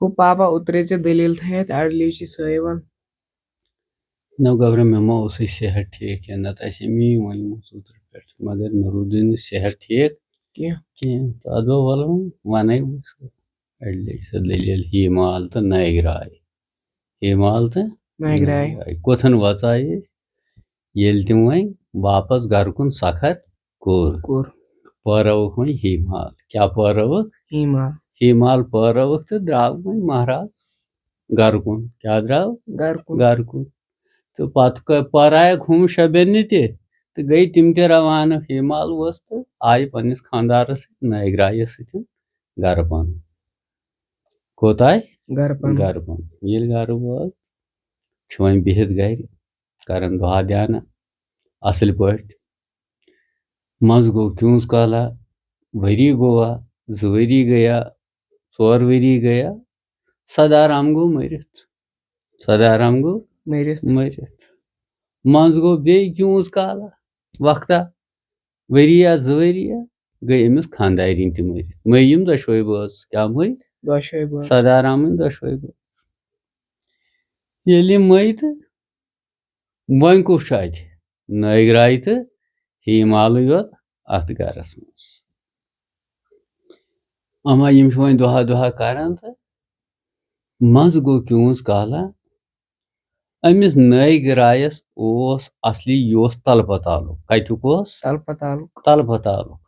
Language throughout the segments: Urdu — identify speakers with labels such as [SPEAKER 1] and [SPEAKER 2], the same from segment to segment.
[SPEAKER 1] ہو پاپا اترے ژےٚ دٔلیٖل تھایتھ اَڑلیٖچی سٲیوَن
[SPEAKER 2] نو گبرا مےٚ ما اوسُے صحت ٹھیٖک کینٛہہ نتہٕ آسہِ میٛٲنۍ ووٚنمُت اوترٕ پٮ۪ٹھ مگر مےٚ روٗدُے نہٕ صحت ٹھیٖک کینٛہہ تہٕ اَدٕ وَلہٕ وَنَے بہٕ سُہ اَڑلیٚچ سۄ دٔلیٖل ہیٖمال تہٕ نٲگراے ہیٖمال تہٕ نٲگراے کوٚتھن وَژاے أسۍ ییٚلہِ تِم وۄنۍ واپس گرٕ کُن سفر کوٚر پٲرٲوُکھ وۄنۍ ہیٖمال کیٛاہ پٲرٲوُکھ ہیٖمال پٲرٲوُکھ تہٕ درٛاو وۄنۍ مہراز گرٕ کُن کیٛاہ درٛاو گرٕ کُن تہٕ پتہٕ پٲرایکھ ہُم شبینہِ تہِ تہٕ گٔے تِم تہِ روانہٕ ہیٖمال ؤژھ تہٕ آیہِ پننِس خانٛدارس سۭتۍ نٲگرایس سۭتۍ گرٕ پَنُن کوٚت آیہِ گرٕ پَنُن ییٚلہِ گرٕ وٲژ چھِ وۄنۍ بِہِتھ گرِ کران دُعا دیانہ اصل پٲٹھۍ منٛزٕ گوٚو کیوٗنٛژ کالا ؤری گوٚوا 2 ؤری گٔیا 4 ؤری گٔیا سدارام گوٚو مٔرِتھ منٛزٕ گوٚو بیٚیہِ کیوٗنٛژ کالا وقتا ؤریا 2 ؤریا گٔے أمِس خانٛدارِنۍ تہِ مٔرِتھ مٔرۍ یِم دۄشوے بٲژ کیٛاہ مٔرۍ سدارامٕنۍ دۄشوے بٲژ ییٚلہِ یِم مٔرۍ تہٕ وۄنۍ کُس چھُ اتہِ نٲگراے تہٕ ہیٖمالٕے یوت اتھ گرس منٛز اما یِم چھِ وۄنۍ دۄہا کران تہٕ منٛزٕ گوٚو کیوٗنٛژ کالا أمِس نٲگرایس اوس اصلی یہِ اوس تلہٕ تعلُق کتیُک اوس تلہٕ تعلُق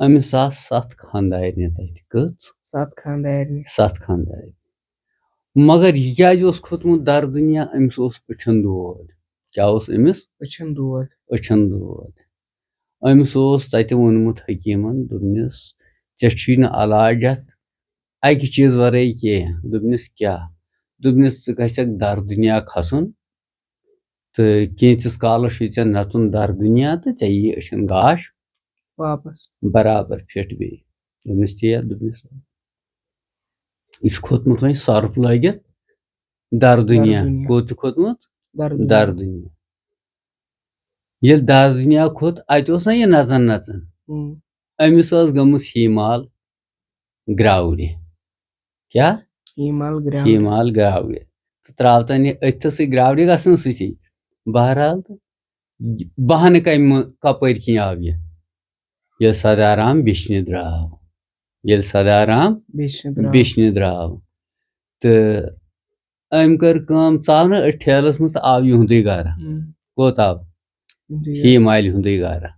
[SPEAKER 2] أمِس آسہٕ 7 خانٛدارنہِ تتہِ کٔژ 7 خانٛدارنہِ مگر یہِ کیٛازِ اوس کھوٚتمُت دردُنیا أمِس اوس أچھن دود کیٛاہ اوس أمِس أچھن دود أمِس اوس تتہِ ووٚنمُت حکیٖمن دوٚپنس ژےٚ چھُے نہٕ علاج اتھ اکہِ چیٖز ورٲے کینٛہہ دوٚپنس کیٛاہ دوٚپنس ژٕ گژھکھ دردُنیا کھسُن تہٕ کینٛژس کالس چھُے ژےٚ نژُن دردُنیا تہٕ ژےٚ یی أچھن گاش واپس برابر فِٹ بیٚیہِ دوٚپنس ژیر دوٚپنس یہِ چھُ کھوٚتمُت وۄنۍ سۄرُپھ لٲگِتھ دردُنیا کوٚت چھُ کھوٚتمُت دردُنیا ییٚلہِ دردُنیا کھوٚت اتہِ اوس نا یہِ نژان أمِس ٲس گٔمٕژ ہیٖمال گراورِ کیٛاہ ہیٖمال گراورِ تہٕ تراوتن یہِ أتھسٕے گراورِ گژھنہٕ سۭتی بہرحال تہٕ بہانہٕ کپٲرۍ کِنۍ آو یہِ ییٚلہِ سدارام بِچھنہِ درٛاو تہٕ أمۍ کٔر کٲم ژاو نہٕ أتھۍ ٹھیلس منٛز تہٕ آو یِہُنٛدُے گرٕ کوٚت آو ہیٖمالہِ ہُنٛدُے گرٕ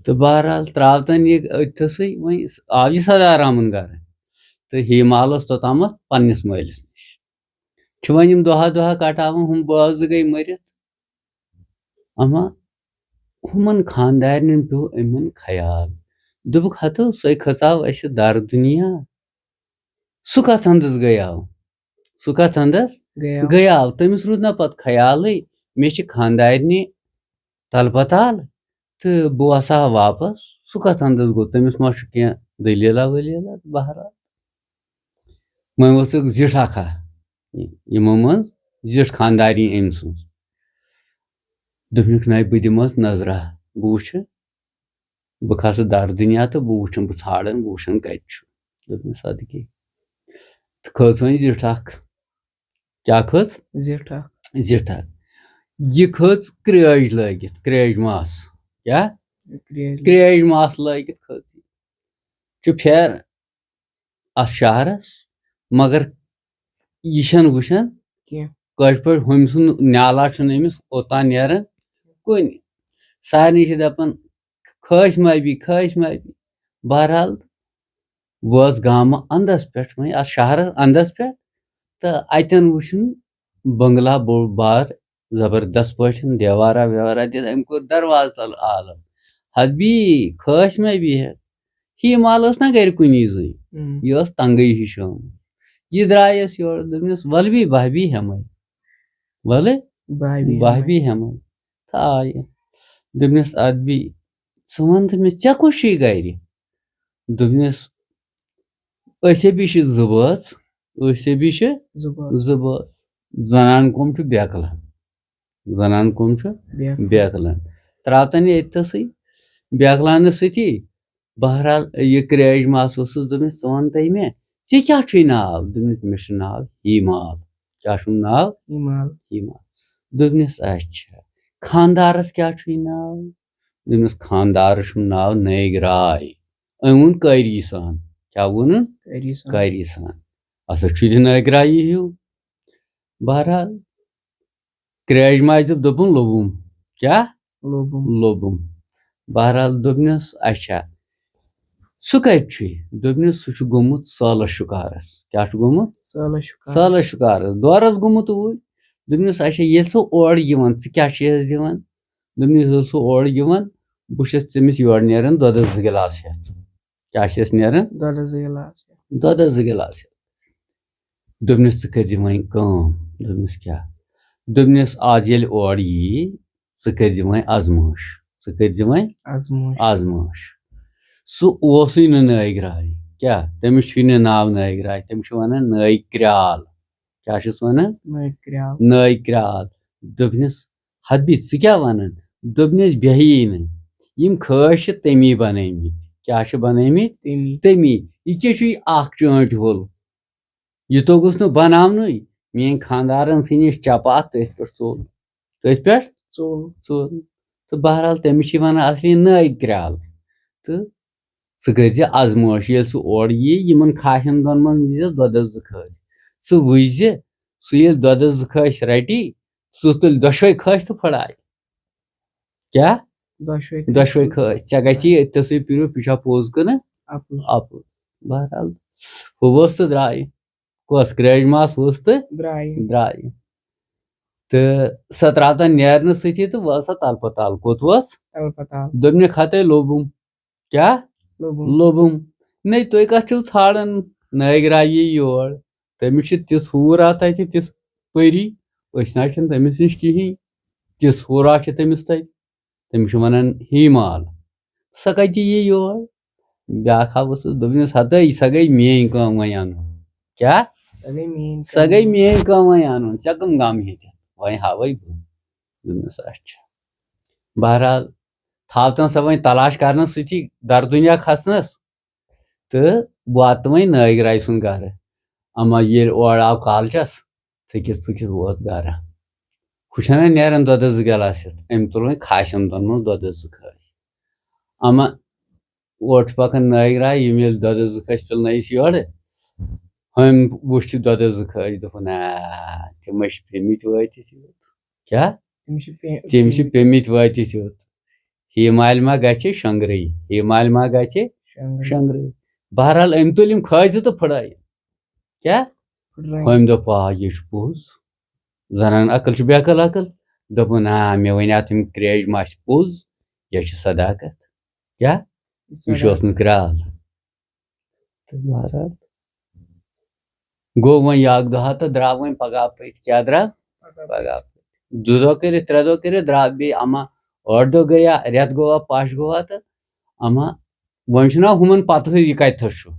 [SPEAKER 2] تہٕ بہرحال تراوتن یہِ أتھسٕے وۄنۍ آو یہِ سدارامُن گرٕ تہٕ ہیٖمال اوس توٚتامتھ پننِس مٲلِس نِش چھِ وۄنۍ یِم دۄہا کٹاوان ہُم بٲژ 2 گٔے مٔرِتھ اما ہُمن خانٛدارنٮ۪ن پیوٚو أمن خیال دوٚپُکھ ہتو سۄے کھژاو اسہِ دردُنیا سُہ کتھ انٛدس گٔیاو تٔمِس روٗد نا پتہٕ خیالٕے مےٚ چھِ خانٛدارنہِ تلہٕ پتال تہٕ بہٕ وسہٕ ہا واپس سُہ کتھ انٛدس گوٚو تٔمِس ما چھُ کینٛہہ دٔلیٖلا ؤلیٖلا بہرحال وۄنۍ ؤژھٕکھ زِٹھ اکھا یِمو منٛز زِٹھ خانٛدارنۍ أمۍ سٕنٛز دوٚپنکھ نَے بہٕ دِمس نظرا بہٕ وٕچھٕ بہٕ کھسہٕ دردُنیا تہٕ بہٕ وٕچھن بہٕ ژھانڈن بہٕ وٕچھن کتہِ چھُ دوٚپنس ادٕ کیٛاہ تہٕ کھٔژ وۄنۍ زِٹھ اکھ کیٛاہ کھٔژ زِٹھ اکھ یہِ کھٔژ کرٛیج لٲگِتھ کرٛیج ماس کیٛاہ کرٛیج ماس لٲگِتھ کھٔژ یہِ چھُ پھیرٕ اتھ شہرس مگر یہِ چھنہٕ وٕچھان کٲشِر پٲٹھۍ ہُمۍ سُنٛد نیالا چھُنہٕ أمِس اوٚتان نیران کُنہِ سارنٕے چھِ دپان کھٲسۍ مٲبی بہرحال وٲژ گامہٕ انٛدس پٮ۪ٹھ وۄنۍ اتھ شہرس انٛدس پٮ۪ٹھ تہٕ اتٮ۪ن وٕچھُن بنگلا بوٚڑ بار زبردست پٲٹھۍ دیوارا ویوارا دِتھ أمۍ کوٚر دروازٕ تل عالم حدبی کھٲسۍ مٲبی ہیٖمال ٲس نا گرِ کُنی زٔنۍ یہِ ٲس تنگٕے ہِش آمٕژ یہِ درٛایس یورٕ دوٚپنس ولہٕ بہبی ہٮ۪مے تہٕ آیہِ دوٚپنس ادبی ژٕ ون تہٕ مےٚ ژےٚ کُس چھُے گرِ دوٚپنس أسۍ ہَبی چھِ 2 بٲژ زنان کۄم چھُ بیکلن تراوتن یہِ أتھسٕے بیکلانس سۭتی بہرحال یہِ کرٛیج ماس اوسُس دوٚپمس ژٕ ون تہٕ مےٚ ژےٚ کیٛاہ چھُے ناو دوٚپنس مےٚ چھُ ناو ہیٖمال کیٛاہ چھُم ناو
[SPEAKER 1] Himal.
[SPEAKER 2] ہیٖمال دوٚپنس اچھا خاندارس کیٛاہ چھُے ناو دوٚپنس خاندارس چھُم ناو نٲگ راے أمۍ ووٚن قٲری سان کیٛاہ ووٚنُن
[SPEAKER 1] Karisan.
[SPEAKER 2] قٲری سان ہسا چھُ تہِ نٲگ رایی ہیوٗ بہرحال کرٛیج ماجہِ دوٚپ دوٚپُن لوٚبُم کیٛاہ
[SPEAKER 1] Lobum.
[SPEAKER 2] لوٚبُم بہرحال دوٚپنس اچھا سُہ کتہِ چھُے دوٚپنس سُہ چھُ گوٚمُت سٲلس شُکارس کیٛاہ چھُ گوٚمُت
[SPEAKER 1] Sala Shukar.
[SPEAKER 2] سٲلس شُکارس دورس گوٚمُت اوٗرۍ دوٚپنس اچھا ییٚلہِ سُہ اورٕ یِوان ژٕ کیٛاہ چھیٚس دِوان دوٚپنس ییٚلہِ سُہ اورٕ یِوان بہٕ چھُس تٔمِس یورٕ نیران دۄدس 2 گِلاس ہٮ۪تھ کیٛاہ چھِس نیران
[SPEAKER 1] Dada Zilas.
[SPEAKER 2] دۄدس 2 گِلاس ہٮ۪تھ دوٚپنس ژٕ کٔرزِ وۄنۍ کٲم دوٚپنس کیٛاہ دوٚپنس آز ییٚلہِ اورٕ یی ژٕ کٔرزِ وۄنۍ آزمٲیش ژٕ کٔرزِ وۄنۍ
[SPEAKER 1] Azmush.
[SPEAKER 2] آزمٲیش سُہ اوسُے نہٕ نٲگ راے کیٛاہ تٔمِس چھُے نہٕ ناو نٲگ راے تٔمِس چھِ وَنان نٲگ کرٛال کیٛاہ چھِس وَنان
[SPEAKER 1] Mekrial.
[SPEAKER 2] نٲگ کرٛال دوٚپنس حدبی ژٕ کیٛاہ وَنان دوٚپنس بیٚہیی نہٕ یِم خٲس چھِ تٔمی بنٲمٕتۍ کیٛاہ چھِ بنٲمٕتۍ
[SPEAKER 1] Timi.
[SPEAKER 2] تٔمی یہِ کیٛاہ چھُے اکھ چٲنٛٹۍ وول یہِ توٚگُس نہٕ بناونُے میٲنۍ خانٛدارن ژھٕنِس چپاتھ تٔتھۍ پٮ۪ٹھ ژوٚل تٔتھۍ پٮ۪ٹھ
[SPEAKER 1] Sol.
[SPEAKER 2] ژوٚل تہٕ بہرحال تٔمِس چھِ وَنان اصلی نٲگ کرٛال تہٕ ژٕ کٔرزِ آزمٲیش ییٚلہِ سُہ اورٕ یی یِمن کھاسن دۄن منٛز ییٖزٮ۪س دۄدس 2 کھٲسۍ ژٕ وٕچھزِ سُہ ییٚلہِ دۄدس 2 کھٲسۍ رٹی ژٕ تُلۍ دۄشوے کھٲسۍ تہٕ پھٕڑاے کیٛاہ
[SPEAKER 1] Dashway.
[SPEAKER 2] دۄشوے کھٲسۍ ژےٚ گژھی أتھسٕے پِرٛوٗپھ یہِ چھا پوٚز کِنہٕ
[SPEAKER 1] Apple.
[SPEAKER 2] اَپُز بہرحال ہُہ ؤژھ تہٕ درٛایہِ کۄس کرٛیج ماس ؤژھ تہٕ
[SPEAKER 1] Dry.
[SPEAKER 2] درٛایہِ تہٕ سۄ درٛاو تَتھ نیرنہٕ سۭتی تہٕ وٲژ سۄ تل پتال کوٚت ؤژھ
[SPEAKER 1] Talpatal.
[SPEAKER 2] دوٚپنکھ ہتے لوٚبُم کیٛاہ
[SPEAKER 1] Lobum.
[SPEAKER 2] لوٚبُم نَے تُہۍ کتھ چھِو ژھانڈان نٲگ رایی یور تٔمِس چھِ تِژھ ہوٗرا تتہِ تِژھ پٔری أسۍ نہ چھِنہٕ تٔمِس نِش کِہینۍ تِژھ ہوٗرا چھِ تٔمِس تتہِ تٔمِس چھِ وَنان ہیٖمال سۄ کتہِ یی یور بیٛاکھ ہا ؤژھٕس دوٚپنس ہتے سۄ گٔے میٲنۍ کٲم وۄنۍ اَنُن کیٛاہ
[SPEAKER 1] Sagay mean.
[SPEAKER 2] سۄ گٔے میٲنۍ کٲم وۄنۍ اَنُن ژےٚ کٕم غم ییٚتہِ وۄنۍ ہاوے بہٕ دوٚپنس اچھا بہرحال تھاو تن سۄ وۄنۍ تلاش کرنس سۭتی دردُنیا کھسنس تہٕ بہٕ واتہٕ وۄنۍ نٲگ راے سُنٛد گرٕ اما ییٚلہِ اورٕ آو کالچس تھٔکِتھ پھٔکِتھ ووت گرٕ ہُہ چھنا نیران دۄدس 2 گِلاس ہٮ۪تھ أمۍ تُل وۄنۍ کھاسن دۄن منٛز دۄدس 2 کھٲسۍ اما اورٕ چھُ پکان نٲگ راے یِم ییٚلہِ دۄدس 2 کھٲسۍ پِلنٲیِس یورٕ ہُمۍ وٕچھ دۄدس 2 کھٲسۍ دوٚپُن تِم چھِ پیٚمٕتۍ وٲتِتھ یوت کیٛاہ تِم چھِ پیٚمٕتۍ وٲتِتھ یوت ہیٖمالہِ ما گژھِ شۄنٛگرٕے ہیٖمالہِ ما گژھِ شۄنٛگرٕے بہرحال أمۍ تُلۍ یِم کھٲسۍ تہٕ پھٕڑٲے کیٛاہ ہُمۍ دوٚپ یہِ چھُ پوٚز زنان عقل چھِ بیقل عقل دوٚپُن مےٚ وَنیو تٔمۍ کرٛیج ماسہِ پوٚز یہِ چھِ صداقت کیٛاہ یہِ چھُ اوسمُت کرٛال تہٕ بہرحال گوٚو وۄنۍ 1 دۄہا تہٕ درٛاو وۄنۍ پگاہ پٔتۍ کیٛاہ درٛاو پگاہ پٔتۍ 2 دۄہ کٔرِتھ 3 دۄہ کٔرِتھ درٛاو بیٚیہِ اما 8 دۄہ گٔیا رٮ۪تھ گوٚوا پش گوٚوا تہٕ اما وۄنۍ چھُنہ ہُمن پتہٕ یہِ کتہِ چھُ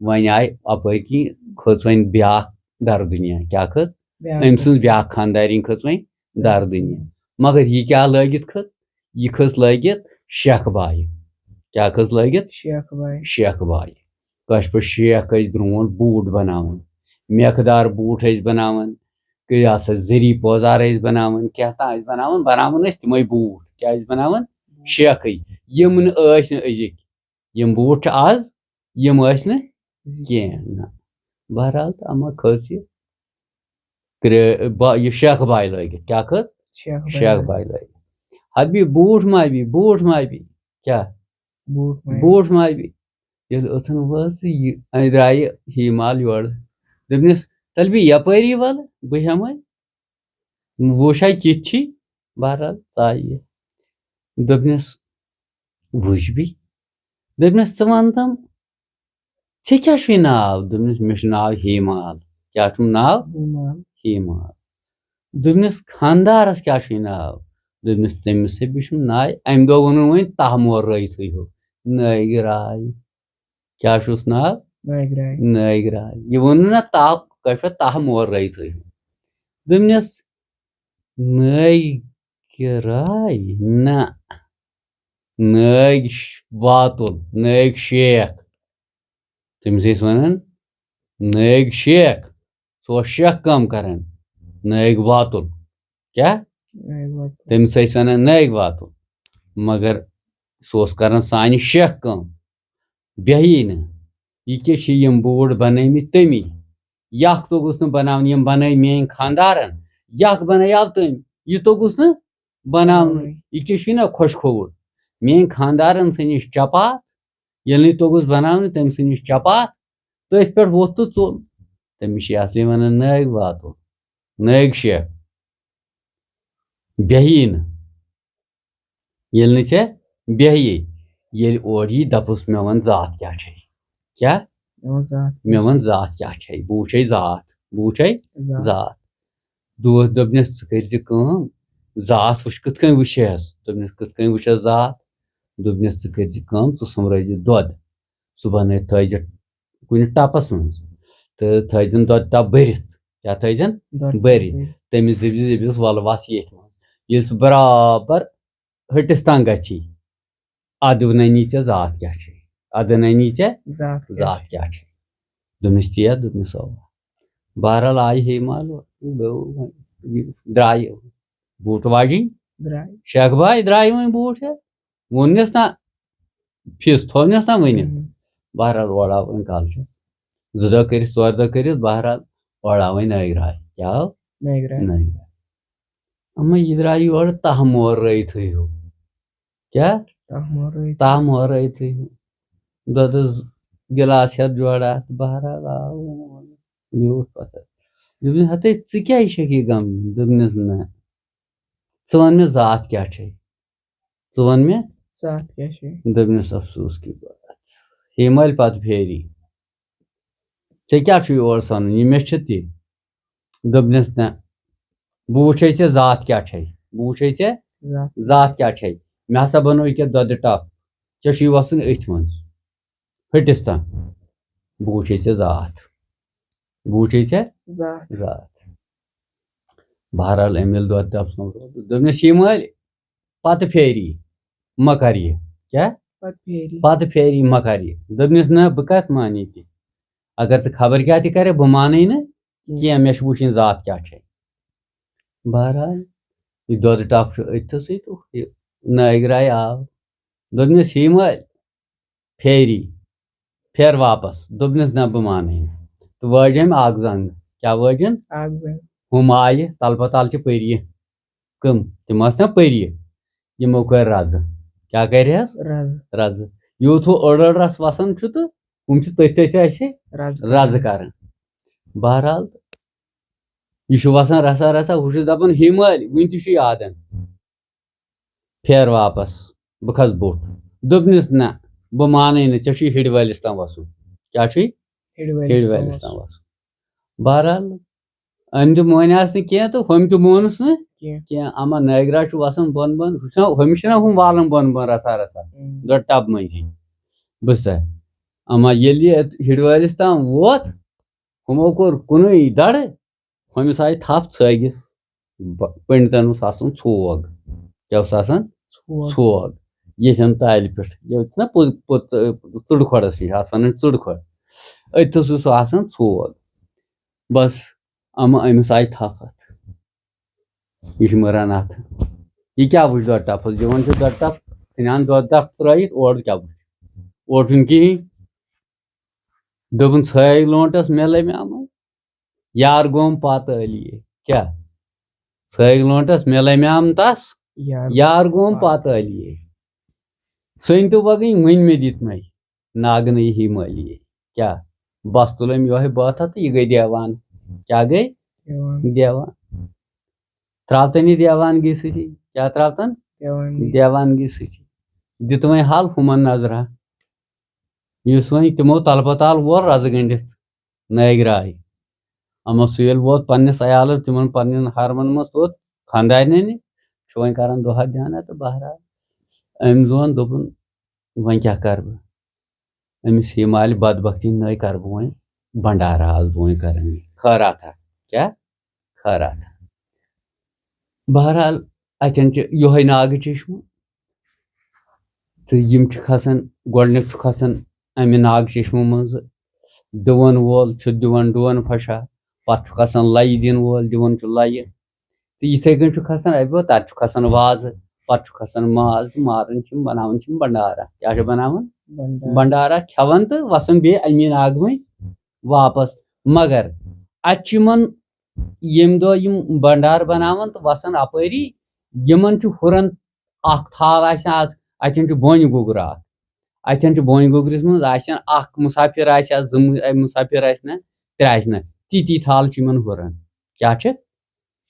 [SPEAKER 2] وۄنۍ آیہِ اپٲرۍ کِنۍ کھٔژ وۄنۍ بیٛاکھ دردُنیا کیٛاہ کھٔژ أمۍ سٕنٛز بیٛاکھ خانٛدارِنۍ کھٔژ وۄنۍ دردُنیا مگر یہِ کیٛاہ لٲگِتھ کھٔژ یہِ کھٔژ لٲگِتھ شیخ بایہِ کیٛاہ کھٔژ لٲگِتھ شیخ بایہِ کٲشِر پٲٹھۍ شیخ ٲسۍ برٛونٛٹھ بوٗٹ بناوان میکھہٕ دار بوٗٹ ٲسۍ بناوان یہِ ہسا زٔری پوزار ٲسۍ بناوان کیٛاہ تام ٲسۍ بناوان ٲسۍ تِمے بوٗٹ کیٛاہ ٲسۍ بناوان شیخٕے یِم نہٕ ٲسۍ نہٕ أزِکۍ یِم بوٗٹ چھِ آز یِم ٲسۍ نہٕ کینٛہہ نہ بہرحال تہٕ اما کھٔژ یہِ شیخ باے لٲگِتھ کیٛاہ کھٔژ شیخ باے لٲگِتھ حدبی بوٗٹ ما بی کیٛاہ بوٗٹ ما بی ییٚلہِ اوٚتھن وٲژ تہٕ یہِ درٛایہِ ہیٖمال یورٕ دوٚپنس تیٚلہِ بیٚیہِ یپٲری وَلہٕ بہٕ ہٮ۪مے بہٕ وٕچھِ ہا کِتھ چھی بہرحال ژاے یہِ دوٚپنس وٕچھ بی دوٚپنس ژٕ وَن تم ژےٚ کیٛاہ چھُے ناو دوٚپنس مےٚ چھُ ناو ہیٖمال کیٛاہ چھُم ناو ہیٖمال دوٚپنس خانٛدارس کیٛاہ چھُے ناو دوٚپنس تٔمِس ہے چھُم ناے امہِ دۄہ ووٚنُن وۄنۍ تاہ مور رٲیتھٕے ہیوٗ نٲگ راے کیٛاہ چھُس ناو نٲگ راے یہِ ووٚنُن نہ کٲشِر پٲٹھۍ تاہ مور رٲیتھٕے ہیوٗ دوٚپنس نٲگ راے نہ نٲگ واتُل نٲگ شیخ تٔمِس ٲسۍ وَنان نٲگ شیخ سُہ اوس شیخ کٲم کران نٲگ واتُن کیٛاہ تٔمِس ٲسۍ وَنان نٲگ واتُن مگر سُہ اوس کران سانہِ شیخ کٲم بیٚہیی نہٕ یہِ کیٛاہ چھِ یِم بوٗٹھ بنٲومٕتۍ تٔمی یکھ توٚگُس نہٕ بناونہٕ یِم بنٲے میٲنۍ خانٛدارن یکھ بنایاو تٔمۍ یہِ توٚگُس نہٕ بناونہٕ یہِ کیٛاہ چھُے نا خۄش کھووُر میٲنۍ خانٛدارن ژھٕنِس چپات ییٚلہِ نہٕ توٚگُس بناونہٕ تٔمۍ ژھٕنِس چپات تٔتھۍ پٮ۪ٹھ ووٚتھ تہٕ ژوٚل تٔمِس چھِ یہِ ہسا وَنان نٲگ واتُن نٲگ شیخ بیٚہیی نہٕ ییٚلہِ نہٕ ژےٚ بیٚہیی ییٚلہِ اورٕ یی دپُس مےٚ وَن ذات کیٛاہ چھے کیٛاہ مےٚ وَن ذات کیٛاہ چھے بہٕ وٕچھے ذات بہٕ وٕچھے ذات دوٚپنس ژٕ کٔرزِ کٲم ذات وٕچھ کِتھ کٔنۍ وٕچھیس دوٚپنس کِتھ کٔنۍ وٕچھس ذات دوٚپنس ژٕ کٔرزِ کٲم ژٕ سوٚمبرٲیزِ دۄد صبحن تھٲیزِ کُنہِ ٹپس منٛز تہٕ تھٲیزٮ۪ن دۄدٕ ٹپ بٔرِتھ کیٛاہ تھٲیزٮ۪ن بٔرِتھ تٔمِس دٔپزِ وَلہٕ وَس ییٚتھۍ منٛز ییٚلہِ سُہ برابر ۂٹِس تام گژھی اَدٕ ننی ژےٚ ذات کیٛاہ چھے اَدٕ ننی ژےٚ ذات کیٛاہ چھے دوٚپنس تی دوٚپنس اوا بہرحال آیہِ ہیمال درٛایہِ بوٗٹہٕ واجِنۍ شیخ باے درٛایہِ وۄنۍ بوٗٹھ ہٮ۪تھ ووٚننس نہ فیٖس تھوونس نہ ؤنِتھ بہرحال اورٕ آو وۄنۍ کالچس 2 دۄہ کٔرِتھ 4 دۄہ کٔرِتھ بہرحال اورٕ آو وۄنۍ نٲگراے کیٛاہ آو نٲگراے اما یہِ درٛاو یورٕ تاہ مورٲیتھٕے ہیوٗ کیٛاہ تاہ مورٲیتھٕے ہیوٗ دۄدس گِلاس ہٮ۪تھ جوڑا تہٕ بہرحال آو بیوٗٹھ پتہٕ دوٚپنس ہتے ژٕ کیٛازِ چھکھ یہِ غم دوٚپنس نہ ژٕ وَن مےٚ ذات کیٛاہ چھے ژٕ وَن مےٚ دوٚپنس افسوٗس کی بات ہیمالہِ پتہٕ پھیری ژےٚ کیٛاہ چھُے یورٕ سَنُن یہِ مےٚ چھِ تہِ دوٚپنس نہ بہٕ وٕچھے ژےٚ ذات کیٛاہ چھے بہٕ وٕچھے ژےٚ ذات کیٛاہ چھے مےٚ ہسا بنوو ییٚکیٛاہ دۄدٕ ٹپ ژےٚ چھُے وَسُن أتھۍ منٛز ۂٹِس تام بہٕ وٕچھے ژےٚ ذات بہٕ وٕچھے ژےٚ ذات بہرحال أمۍ ییٚلہِ دۄدٕ ٹپ سوٚمبروو دوٚپنس ہیمالہِ پتہٕ پھیری مہ کر یہِ کیٛاہ پتہٕ پھیری مہ کر یہِ دوٚپنس نہ بہٕ کتھ مانی تہِ اگر ژٕ خبر کیٛاہ تہِ کرکھ بہٕ مانَے نہٕ کینٛہہ مےٚ چھِ وٕچھِنۍ ذات کیٛاہ چھے بہرحال یہِ دۄدٕ ٹپ چھُ أتھۍتھسٕے تہٕ یہِ نٲگراے آو دوٚپنس ہیمالہِ پھیری پھیر واپس دوٚپنس نہ بہٕ مانَے نہٕ تہٕ وٲج أمۍ اکھ زنٛگ کیٛاہ وٲجِن ہُم آیہِ تلہٕ چھِ پٔریہِ کٕم تِم ٲسۍ نا پٔریہِ یِمو کٔرۍ رزٕ کیٛاہ کرِہس رزٕ یوٗت ہُہ أڑ رس وسان چھُ تہٕ ہُم چھِ تٔتھۍ اسہِ رزٕ کران بہرحال یہِ چھُ وسان رژھا رژھا ہُہ چھُس دپان ہیمالہِ وُنہِ تہِ چھُ یادن پھیر واپس بہٕ کھسہٕ بوٚٹھ دوٚپنس نہ بہٕ مانَے نہٕ ژےٚ چھُے ہِڑِ وٲلِس تام وسُن کیٛاہ چھُے ہِڑِ وٲلِس تام وسُن بہرحال أمۍ تہِ مونیٛاس نہٕ کینٛہہ تہٕ ہُمۍ تہِ مونُس نہٕ کینٛہہ اما نٲگرا چھُ وسان بۄن بۄن ہُمِس چھِنہ ہُم والان بۄن بۄن رژھا رژھا دۄدٕ ٹپ مٔنٛزی بوٗزتھا اما ییٚلہِ یہِ ہِڑِ وٲلِس تام ووت ہُمو کوٚر کُنُے دڑٕ ہُمِس آیہِ تھپھ ژھٲگِس پٔنڈتن اوس آسان ژھوگ کیٛاہ اوس آسان ژھوگ ییٚتھٮ۪ن تالہِ پٮ۪ٹھ ییٚتہِ چھِنہ ژُڑٕ کھۄڈس نِش اتھ وَنان ژُڑٕ کھۄڈ أتھِس اوس آسان ژھوگ بس اما أمِس آیہِ تھپھ اتھ یہِ چھُ مٕران اتھ یہِ کیٛاہ وٕچھِ دۄدٕ ٹپس دِوان چھِ دۄدٕ ٹپ ژھٕنان دۄدٕ ٹپ ترٲیِتھ اورٕ کیٛاہ وٕچھِ اورٕ چھُنہٕ کِہینۍ دوٚپُن ژھٲگۍ لونٛٹس مےٚ لٔمیامے یار گوم پاتہٕ علیے کیٛاہ ژھٲگۍ لونٛٹس مےٚ لٔمیام تس یار گوم پاتہٕ علیے سٔنۍ تہٕ وگٕنۍ وٕنۍ مےٚ دِتمے ناگنہٕ یہِ ہیمالیے کیٛاہ بس تُل أمۍ یِہوے بٲتھا تہٕ یہِ گٔے دیوان کیٛاہ گٔے دیوان تراوتن یہِ دیوانگی سۭتی کیٛاہ تراوتن دیوانگی سۭتی دِتہٕ وۄنۍ حل ہُمن نظرا یُس وۄنۍ تِمو تلہٕ پتال وول رزٕ گٔنڈِتھ نٲگراے اما سُہ ییٚلہِ ووت پننِس عیالس تِمن پننٮ۪ن ہرمن منٛز توٚت خانٛدارنہِ نہِ چھُ وۄنۍ کران دۄہا دیانا تہٕ بہرحال أمۍ زون دوٚپُن وۄنۍ کیٛاہ کرٕ بہٕ أمِس ہیمالہِ بدبختی نٔے کرٕ بہٕ وۄنۍ بنڈارا آس بہٕ وۄنۍ کران خٲراتھا کیٛاہ خٲراتھا بہرحال اتٮ۪ن چھِ یِہوے ناگہٕ چشمہٕ تہٕ یِم چھِ کھسان گۄڈٕنیٚتھ چھُ کھسان امہِ ناگہٕ چشمہٕ منٛزٕ ڈوَن وول چھُ دِوان ڈوَن پھشا پتہٕ چھُ کھسان لَیہِ دِنہٕ وول دِوان چھُ لَیہِ تہٕ یِتھَے کٔنۍ چھُ کھسان اَسہِ بہٕ تَتہِ چھُ کھسان وازٕ پتہٕ چھُ کھسان ماز تہٕ ماران چھِ یِم بناوان چھِ یِم بنڈارا کیٛاہ چھِ بناوان بنڈارا کھٮ۪وان تہٕ وسان بیٚیہِ امی ناگہٕ مٔنٛزۍ واپس مگر اَتہِ چھُ یِمن ییٚمہِ دۄہ یِم بنڈار بناوان تہٕ وسان اپٲری یِمن چھُ ہُران اکھ تھال آسان اتٮ۪ن چھُ بونہِ گوٚگُر اکھ اتٮ۪ن چھُ بونہِ گوٚگرِس منٛز آسن اکھ مُسافِر آسہِ ہا زٕ مُسافِر آسہِ نا ترٛےٚ آسہِ نا تِتی تھال چھِ یِمن ہُران کیٛاہ چھِ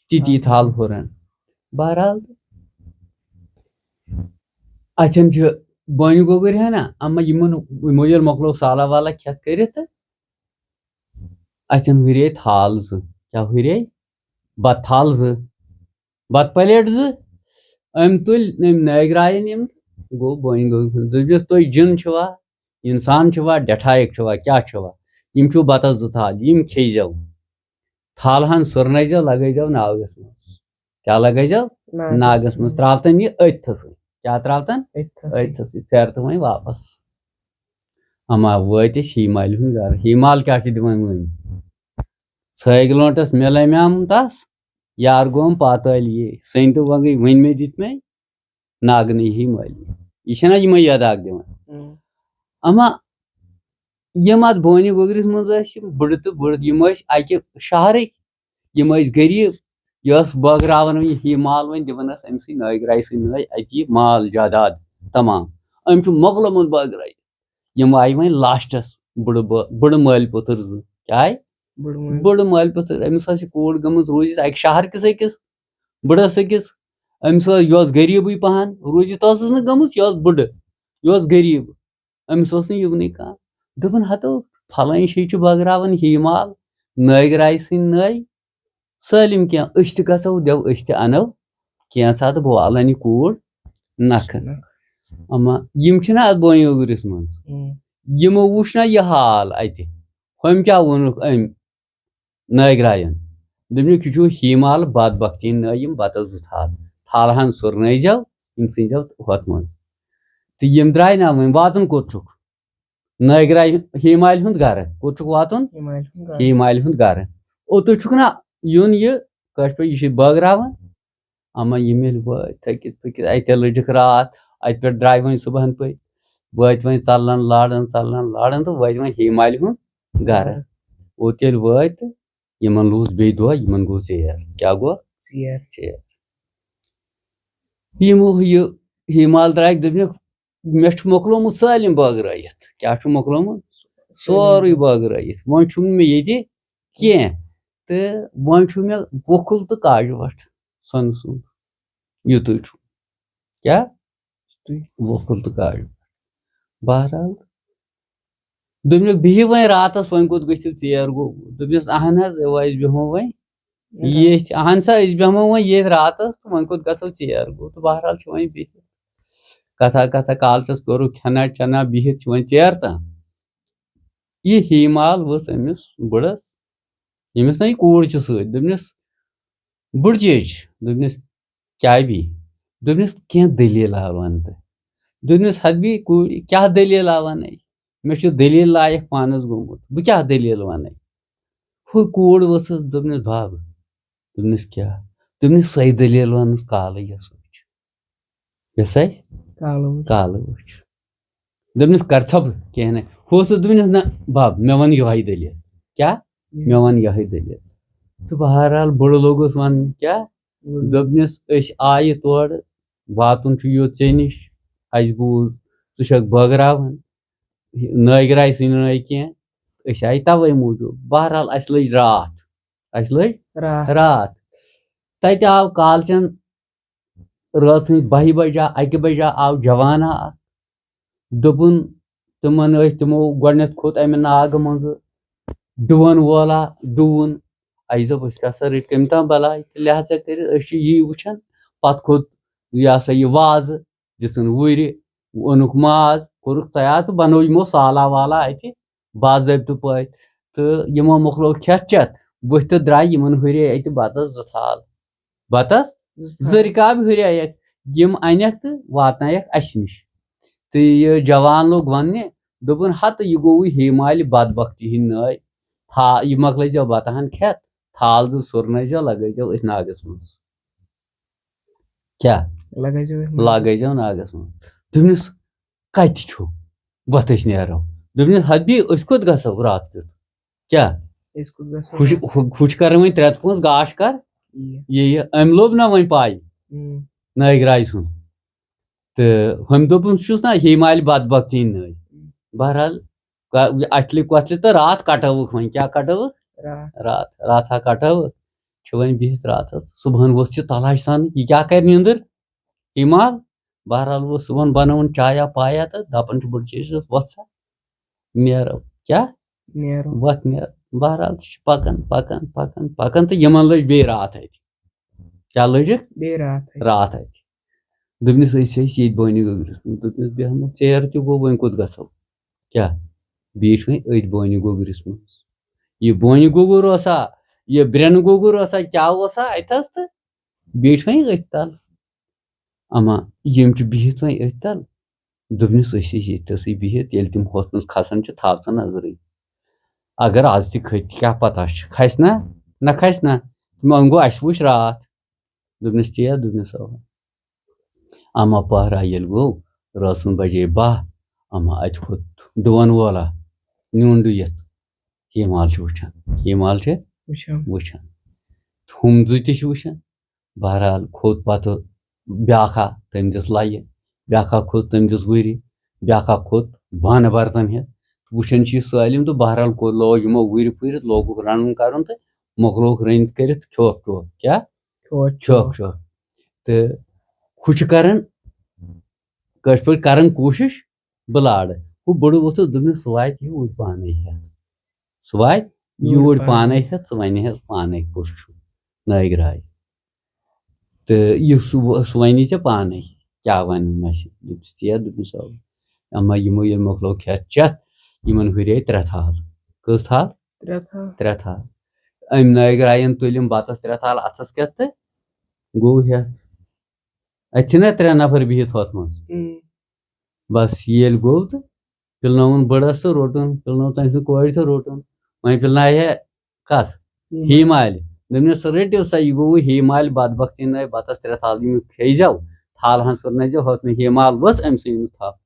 [SPEAKER 2] تِتی تھال ہُران بہرحال اتٮ۪ن چھُ بونہِ گوٚگُر ہے نا اما یِمو ییٚلہِ مۄکلو سالا والا کھٮ۪تھ کٔرِتھ تہٕ اتٮ۪ن ہُرے تھال زٕ کیٛاہ ہُرے بتہٕ تھال زٕ بتہٕ پلیٹ زٕ أمۍ تُلۍ أمۍ نٲگراین یِم گوٚو بونہِ گوٚگرِس دوٚپنس تُہۍ جِن چھِوا اِنسان چھِوا ڈٮ۪ٹھایِک چھِوا کیٛاہ چھِوا یِم چھِو بتس زٕ تھال یِم کھیٚیزیو تھالہٕ ہن سُرنٲیزیو لگٲیزیو ناگس منٛز کیٛاہ لگٲیزیو ناگس منٛز تراوتن یہِ أتھۍ کیٛاہ تراوتن أتھۍ پھیرٕ تہٕ وۄنۍ واپس اما وٲتۍ أسۍ ہیٖمالہِ ہُنٛد گرٕ ہیٖمال کیٛاہ چھِ دِوان وۄنۍ ژھٲگۍ لونٛٹس مےٚ لمیام تس یار گوم پاتٲلۍ یے سٔنۍ تہٕ وۄنۍ گٔے ؤنۍ مےٚ دِتۍ مےٚ ناگنٕے ہیٖمٲلی یہِ چھےٚ نا یِمے یداکھ دِوان اما یِم اتھ بونہِ گوٚگرِس منٛز ٲسۍ یِم بٕڑٕ تہٕ بٕڑٕ یِم ٲسۍ اکہِ شہرٕکۍ یِم ٲسۍ غریٖب یہِ ٲس بٲگراوان وۄنۍ ہیٖمال وۄنۍ دِوان ٲس أمسٕے نٲگراے سٕے نٲے اَتہِ یہِ مال جاداد تمام أمۍ چھُ مۄکلومُت بٲگرٲیِتھ یِم آیہِ وۄنۍ لاسٹس بٕڑٕ مٲلۍ پوٚتُر زٕ کیٛاہ آیہِ بٕڑٕ مٲلۍ پوٚتُر أمِس ٲس یہِ کوٗر گٔمٕژ روٗزِتھ اکہِ شہر کِس أکِس بٕڑس أکِس أمِس یہِ اوس غریٖبٕے پہن روٗزِتھ ٲسٕس نہٕ گٔمٕژ یہِ ٲس بٕڑٕ یہِ اوس غریٖب أمِس اوس نہٕ یِونٕے کانٛہہ دوٚپُن ہتو پھلٲنۍ شیٚیہِ چھُ بٲگراوان ہیٖمال نٲگراے سٕنٛدۍ نٲے سٲلِم کینٛہہ أسۍ تہِ گژھو دٮ۪و أسۍ تہِ انو کینٛژھا تہٕ بہٕ والن یہِ کوٗر نکھٕ اما یِم چھِنہ اتھ بونہِ گوٚگرِس منٛز یِمو وٕچھ نہ یہِ حال اَتہِ ہُمۍ کیٛاہ ووٚنُکھ أمۍ نٲگراین دوٚپنکھ یہِ چھُ ہیٖمال بدبختی نٲے یِم بتس زٕ تھالہٕ ہن سُرنٲیزیو یِم ژھٕنزیو ہۄتھ منٛز تہٕ یِم درٛاے نہ وۄنۍ واتُن کوٚت چھُکھ نٲگراے ہیٖمالہِ ہُنٛد گرٕ کوٚت چھُکھ واتُن ہیٖمالہِ ہُنٛد گرٕ اوٚتُے چھُکھ نہ یُن یہِ کٲشِر پٲٹھۍ یہِ چھِ بٲگراوان اما یِم ییٚلہِ وٲتۍ تھٔکِتھ پٔکِتھ اَتہِ لٔجِکھ راتھ اَتہِ پٮ۪ٹھ درٛاے وۄنۍ صبحن پٔتۍ وٲتۍ وۄنۍ ژلان لاران تہٕ وٲتۍ وۄنۍ ہیٖمالہِ ہُنٛد گرٕ اوٚت ییٚلہِ وٲتۍ تہٕ یِمن لوٗز بیٚیہِ دۄہ یِمن گوٚو ژیر کیٛاہ گوٚو ژیر یِمو یہِ ہیٖمال درٛاکھ دوٚپنکھ مےٚ چھُ مۄکلومُت سٲلِم بٲگرٲیِتھ کیٛاہ چھُ مۄکلومُت سورُے بٲگرٲیِتھ وۄنۍ چھُم نہٕ مےٚ ییٚتہِ کینٛہہ تہٕ وۄنۍ چھُ مےٚ وۄکھُل تہٕ کاجوٹھ سۄنہٕ سُنٛد یِتُے چھُ کیٛاہ وۄکھُل تہٕ کاجوٹھ بہرحال دوٚپنکھ بِہِو وۄنۍ راتس وۄنۍ کوٚت گٔژھِو ژیر گوٚو دوٚپنس اہن حظ أسۍ بیٚہمو وۄنۍ ییٚتھۍ اہن سا أسۍ بیٚہمو وۄنۍ ییٚتھۍ راتس تہٕ وۄنۍ کوٚت گژھو ژیر گوٚو تہٕ بہرحال چھُ وۄنۍ بِہِتھ کتھا کالچس کوٚرُکھ کھٮ۪نا چٮ۪نا بِہِتھ چھُ وۄنۍ ژیر تام یہِ ہیٖمال ؤژھ أمِس بٕڑس ییٚمِس نہ یہِ کوٗر چھِ سۭتۍ دوٚپنس بٕڑچیج دوٚپنس کیٛاہ بی دوٚپنس کینٛہہ دٔلیٖلا وَن تہٕ دوٚپنس ہتھ بی کوٗرِ کیٛاہ دٔلیٖلا وَنَے مےٚ چھُ دٔلیٖل لایق پانس گوٚمُت بہٕ کیٛاہ دٔلیٖل وَنَے ہُہ کوٗر ؤژھٕس دوٚپنس بب دوٚپنس کیٛاہ دوٚپنس سۄے دٔلیٖل وَنُس کالہٕ یۄس وٕچھ یۄس اَسہِ کالہٕ وٕچھ دوٚپنس کرژھا بہٕ کینٛہہ نہٕ ہُہ اوسُس دوٚپنس نہ بب مےٚ وَن یِہوے دٔلیٖل کیٛاہ مےٚ وَن یِہوے دٔلیٖل تہٕ بہرحال بٕڑٕ لوٚگُس وَننہِ کیٛاہ دوٚپنس أسۍ آیہِ تورٕ واتُن چھُ یوٚت ژےٚ نِش اَسہِ بوٗز ژٕ چھکھ بٲگراوان نٲگراے سٕے نٲے کینٛہہ أسۍ آیہِ تَوے موٗجوٗب بہرحال اَسہِ لٔج راتھ تَتہِ آو کالچن رٲژ 12 بجے 1 بجے آو جوانا اکھ دوٚپُن تِمن ٲسۍ تِمو گۄڈٕنیتھ کھوٚت اَمہِ ناگہٕ منٛزٕ ڈُوَن وولا ڈوٗن اَسہِ دوٚپ أسۍ کیٛاہ سا رٔٹۍ کٔمۍ تام بلاے تہٕ لہٰذا کٔرِتھ أسۍ چھِ یی وٕچھان پتہٕ کھوٚت یہِ ہسا یہِ وازٕ دِژٕن وُرِ اوٚنُکھ ماز کوٚرُکھ تیار تہٕ بنوو یِمو سالا والا اَتہِ باضٲبطہٕ پٲٹھۍ تہٕ یِمو مۄکلوو کھٮ۪تھ چٮ۪تھ ؤتھۍ تہٕ درٛاے یِمن ہُرے اَتہِ بتس 2 تھال بتس 2 رِکاب ہُرییکھ یِم انیکھ تہٕ واتنایکھ اَسہِ نِش تہٕ یہِ جوان لوٚگ وننہِ دوٚپُن ہتہٕ یہِ گوٚوُے ہیمالہِ بدبختی ہِنٛدۍ نٲے یہِ مۄکلٲیزیو بتہٕ ہن کھٮ۪تھ تھال زٕ سُرنٲیزیو لگٲیزیو أتھۍ ناگس منٛز کیٛاہ لگٲیزیو ناگس منٛز دوٚپنس کتہِ چھُ وۄتھ أسۍ نیرو دوٚپنس حبی أسۍ کوٚت گژھو راتھ کیُتھ کیٛاہ ہُہ چھُ کران وۄنۍ 3 پانٛژھ گاش کر یہِ أمۍ لوٚب نا وۄنۍ پاے نٲگراے سُنٛد تہٕ ہُمۍ دوٚپُن چھُس نا ہیمالہِ بدبختی ہِنٛدۍ نٲے بہرحال اتھلہِ کۄتھلہِ تہٕ راتھ کٹٲوٕکھ وۄنۍ کیٛاہ کٹٲوٕکھ راتھا کٹٲوٕکھ چھِ وۄنۍ بِہِتھ راتس صبحن ؤژھ یہِ تلاش سان یہِ کیٛاہ کرِ نیندٕر ہیمال بہرحال ؤژھ صبحن بنٲوٕن چایا پایا تہٕ دپان چھُ بٔڑٕ چیٖز وۄتھ سا نیرو کیٛاہ وۄتھ نیرو بہرحال چھِ پکان پکان پکان پکان تہٕ یِمن لٔج بیٚیہِ راتھ اتہِ کیٛاہ لٔجکھ راتھ اتہِ دوٚپنس أسۍ ٲسۍ ییٚتہِ بونہِ گوگرِس منٛز دوٚپنس بیٚہمو ژیر تہِ گوٚو وۄنۍ کوٚت گژھو کیٛاہ بیٖٹھۍ وۄنۍ أتھۍ بونہِ گوگرِس منٛز یہِ بونہِ گوگُر اوسا یہِ برٛٮ۪نہٕ گوگُر اوسا کیٛاہ اوسا اتھس تہٕ بیٖٹھۍ وۄنۍ أتھۍ تل اما یِم چھِ بِہِتھ وۄنۍ أتھۍ تل دوٚپنس أسۍ ٲسۍ ییٚتھسٕے بِہِتھ ییٚلہِ تِم ہۄتھ منٛز کھسان چھِ تھاو ژٕ نظرٕے اگر آز تہِ کھٔتۍ کیٛاہ پتہ چھِ کھسہِ نہ کھسہِ نا وۄنۍ گوٚو اَسہِ وٕچھ راتھ دوٚپنس تی دوٚپنس اوا اما پہرا ییٚلہِ گوٚو رٲژٕن بجے 12 اما اتہِ کھوٚت ڈوٗن وولا نیوٗن ڈُیِتھ ہیمال چھِ وٕچھان وٕچھان ہُم زٕ تہِ چھِ وٕچھان بہرحال کھوٚت پتہٕ بیٛاکھا تٔمۍ دِژ لایہِ بیٛاکھا کھوٚت تٔمۍ دِژ وٕرِ بیٛاکھا کھوٚت بانہٕ برتن ہٮ۪تھ وٕچھان چھِ یہِ سٲلِم تہٕ بہرحال لوگ یِمو وٕرِ پھٕرِتھ لوگُکھ رنُن کرُن تہٕ مۄکلووُکھ رٔنِتھ کٔرِتھ کھیوکھ کیٛاہ کھیوکھ تہٕ ہُہ چھُ کران کٲشِر پٲٹھۍ کران کوٗشش بہٕ لارٕ ہُہ بٕڑٕ ووٚتھُس دوٚپنس سُہ واتہِ یوٗرۍ پانے ہٮ۪تھ ژٕ وَنہِ حظ پانے کُس چھُ نٲگراے تہٕ سُہ وَنی ژےٚ پانے کیٛاہ وَنُن آسہِ دوٚپُس تی دوٚپنس اما یِمو ییٚلہِ مۄکلو کھٮ۪تھ چٮ۪تھ یِمن ہُرے 3 تھال کٔژ تھال 3 تھال أمۍ نٲگراین تُلِم بتس 3 تھال اتھس کٮ۪تھ تہٕ گوٚو ہٮ۪تھ اتہِ چھِنہ 3 نفر بِہِتھ ہۄتھ منٛز بس ییٚلہِ گوٚو تہٕ پِلنووُن بٕڑس تہٕ روٚٹُن پِلنوو تٔمۍ سٕنٛز کورِ تہٕ روٚٹُن وۄنۍ پِلنایہِ ہے کتھ ہیمالہِ دوٚپنس رٔٹِو سا یہِ گوٚوُے ہیمالہِ بدبختی نٲے بتس 3 تھال یِم کھیزیو تھال ہن سُرنٲیزیو ہۄتھ منٛز ہیمال ؤژھ أمۍ ژھٕنۍنس تھپھ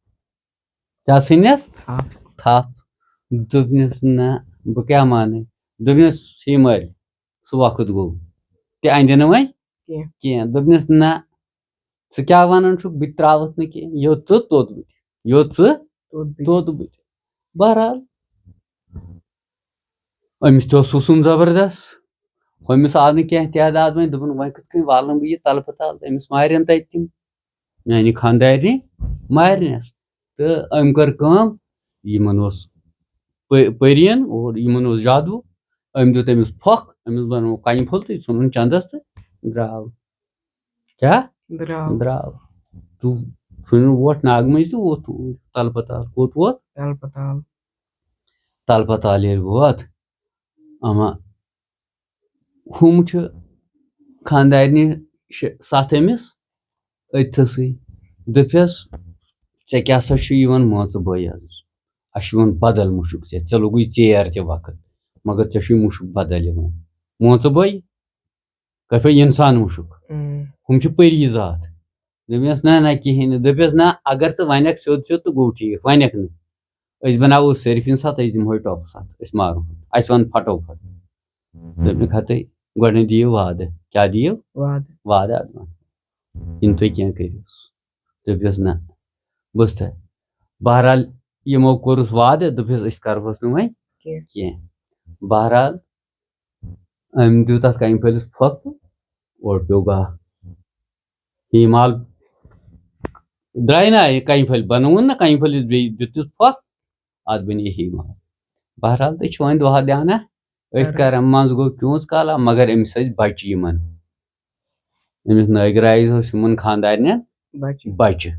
[SPEAKER 2] کیٛاہ ژھٕنۍنس تھپھ دوٚپنس نہ بہٕ کیٛاہ مانہٕ دوٚپنس ہیمالہِ سُہ وقت گوٚو تہِ اندِ نہٕ وۄنۍ کینٛہہ دوٚپنس نہ ژٕ کیٛاہ ونان چھُکھ بہٕ تہِ تراوتھ نہٕ کینٛہہ یوٚت ژٕ توٚت بہٕ تہِ بہرحال أمِس تہِ اوس سُسُن زبردست ہُمِس آو نہٕ کینٛہہ تعداد وۄنۍ دوٚپُن وۄنۍ کِتھ کٔنۍ والن بہٕ یہِ تلپہٕ تل أمِس مارن تتہِ تِم میانہِ خانٛدارنہِ مارنس تہٕ أمۍ کٔر کٲم یِمن اوس پٔرین اور یِمن اوس جادوٗ أمۍ دیُت أمِس پھۄکھ أمِس بنوو کنہِ پھوٚل تہٕ ژھُنُن چندس تہٕ درٛاو تہٕ ژھُنِن ووٚٹھ ناگہٕ مٔنٛزۍ تہٕ ووٚتھ اوٗرۍ تلپہٕ تل کوٚت ووت تلپہٕ تل ییٚلہِ ووت اما ہُم چھِ خانٛدارنہِ 7 أمِس أتھسٕے دوٚپہس ژےٚ کیٛاہ سا چھُ یِوان مان ژٕ بٲے حظ اَسہِ چھُ یِوان بدل مُشُک ژےٚ لوٚگُے ژیر تہِ وقت مگر ژےٚ چھُے مُشُک بدل یِوان مان ژٕ بٲے کِتھ پٲٹھۍ اِنسان مُشُک ہُم چھِ پٔری ذات دوٚپنس نہ کِہینۍ نہٕ دوٚپہس نہ اگر ژٕ ونکھ سیوٚد تہٕ گوٚو ٹھیٖک ونکھ نہٕ أسۍ بناوو صرفِن ساتھ أسۍ دِمہوے ٹۄپہٕ ساتھ أسۍ مارو اَسہِ ون پھٹوفٹ دوٚپنکھ ہتے گۄڈٕنیتھ دِیِو وعدٕ کیٛاہ دِیِو وعدٕ ادٕ یِنہٕ تُہۍ کینٛہہ کٔرِو دوٚپہس نہ بوٗزتھا بہرحال یِمو کوٚرُس وعدٕ دوٚپہس أسۍ کرہوس نہٕ وۄنۍ کینٛہہ بہرحال أمۍ دیُت تتھ کنہِ پھٔلِس پھۄکھ تہٕ اورٕ پیوٚو گاہ ہیمال درٛاے نہ کنہِ پھٔلۍ بنووُن نہ کنہِ پھٔلِس بیٚیہِ دِتُس پھۄکھ اتھ بنے ہیمال بہرحال تہٕ چھِ وۄنۍ دۄہا دیانہ أتھۍ کران منٛزٕ گوٚو کیوٗنٛژ کالا مگر أمِس ٲسۍ بچہِ یِمن أمِس نٲگرایس ٲسۍ یِمن خانٛدارنٮ۪ن بچہِ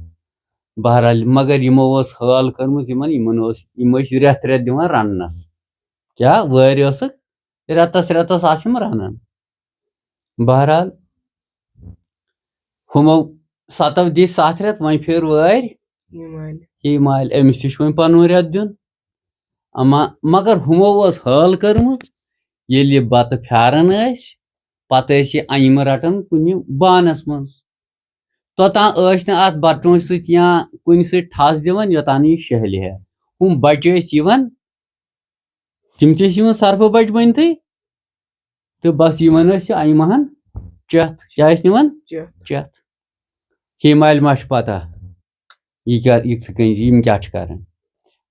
[SPEAKER 2] بہرحال مگر یِمو ٲس حٲل کٔرمٕژ یِم ٲسۍ رٮ۪تھ دِوان رننس کیٛاہ وٲرۍ ٲسٕکھ رٮ۪تس آسہٕ یِم رنان بہرحال ہُمو 7 دِتۍ 7 رٮ۪تھ وۄنۍ پھِر وٲرۍ ہے مالہِ أمِس تہِ چھُ وۄنۍ پَنُن رٮ۪تھ دیُن مگر ہُمو ٲس حٲل کٔرمٕژ ییٚلہِ یہِ بَتہٕ پھیاران ٲسۍ پَتہٕ ٲسۍ یہِ اَنٛجمہٕ رَٹان کُنہِ بانَس منٛز توٚتام ٲسۍ نہٕ اَتھ بَتہٕ ٹوٗنٛچہِ سۭتۍ یا کُنہِ سۭتۍ ٹھَس دِوان یوٚتام نہٕ یہِ شہلہِ ہا ہُم بَچہِ ٲسۍ یِوان تِم تہِ ٲسۍ یِوان سرپھٕ بَچہِ بٔنۍتھٕے تہٕ بَس یِوان ٲسۍ یہِ اَنٛجمہٕ ہن چٮ۪تھ کیٛاہ ٲسۍ نِوان چٮ۪تھ ہے مالہِ ما چھُ پَتہ یہِ کِتھ کٔنۍ یِم کیٛاہ چھِ کَران